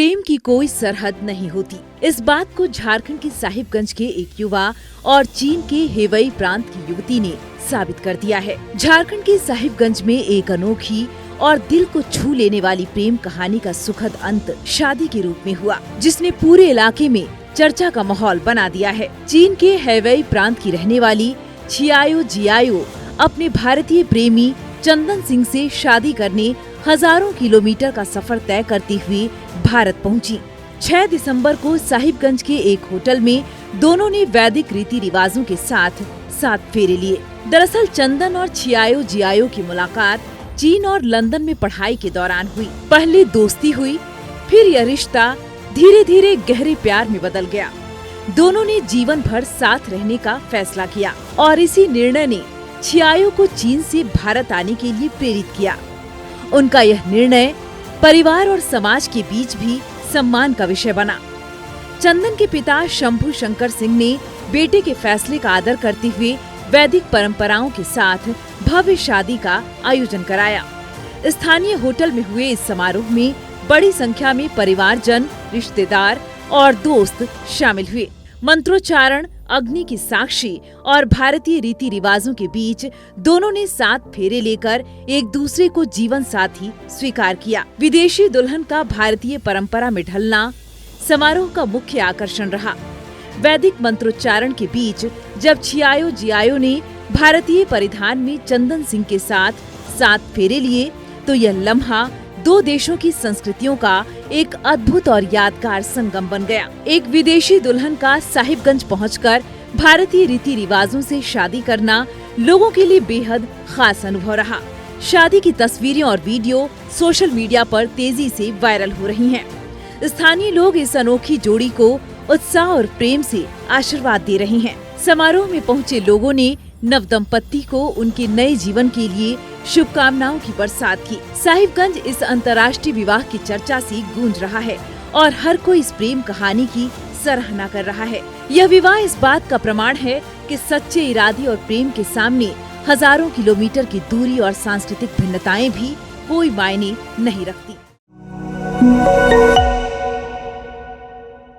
प्रेम की कोई सरहद नहीं होती। इस बात को झारखंड के साहिबगंज के एक युवा और चीन के हेवई प्रांत की युवती ने साबित कर दिया है। झारखंड के साहिबगंज में एक अनोखी और दिल को छू लेने वाली प्रेम कहानी का सुखद अंत शादी के रूप में हुआ, जिसने पूरे इलाके में चर्चा का माहौल बना दिया है। चीन के हेवई प्रांत की रहने वाली छियायो जियायो अपने भारतीय प्रेमी चंदन सिंह से शादी करने हजारों किलोमीटर का सफर तय करती हुई भारत पहुंची। 6 दिसंबर को साहिबगंज के एक होटल में दोनों ने वैदिक रीति रिवाजों के साथ 7 फेरे लिए। दरअसल चंदन और छियायो जियायो की मुलाकात चीन और लंदन में पढ़ाई के दौरान हुई। पहले दोस्ती हुई, फिर यह रिश्ता धीरे धीरे गहरे प्यार में बदल गया। दोनों ने जीवन भर साथ रहने का फैसला किया और इसी निर्णय ने छियायो को चीन से भारत आने के लिए प्रेरित किया। उनका यह निर्णय परिवार और समाज के बीच भी सम्मान का विषय बना। चंदन के पिता शंभू शंकर सिंह ने बेटे के फैसले का आदर करते हुए वैदिक परंपराओं के साथ भव्य शादी का आयोजन कराया। स्थानीय होटल में हुए इस समारोह में बड़ी संख्या में परिवारजन, रिश्तेदार और दोस्त शामिल हुए। मंत्रोच्चारण, अग्नि की साक्षी और भारतीय रीति रिवाजों के बीच दोनों ने 7 फेरे लेकर एक दूसरे को जीवन साथी स्वीकार किया। विदेशी दुल्हन का भारतीय परंपरा में ढलना समारोह का मुख्य आकर्षण रहा। वैदिक मंत्रोच्चारण के बीच जब छियायो जियायो ने भारतीय परिधान में चंदन सिंह के साथ 7 फेरे लिए तो यह लम्हा 2 देशों की संस्कृतियों का एक अद्भुत और यादगार संगम बन गया। एक विदेशी दुल्हन का साहिबगंज पहुंचकर भारतीय रीति रिवाजों से शादी करना लोगों के लिए बेहद खास अनुभव रहा। शादी की तस्वीरें और वीडियो सोशल मीडिया पर तेजी से वायरल हो रही हैं। स्थानीय लोग इस अनोखी जोड़ी को उत्साह और प्रेम से आशीर्वाद दे रहे हैं। समारोह में पहुंचे लोगों ने नवदंपति को उनके नए जीवन के लिए शुभकामनाओं की बरसात की। साहिबगंज इस अंतर्राष्ट्रीय विवाह की चर्चा से गूंज रहा है और हर कोई इस प्रेम कहानी की सराहना कर रहा है। यह विवाह इस बात का प्रमाण है कि सच्चे इरादे और प्रेम के सामने हजारों किलोमीटर की दूरी और सांस्कृतिक भिन्नताएं भी कोई मायने नहीं रखती।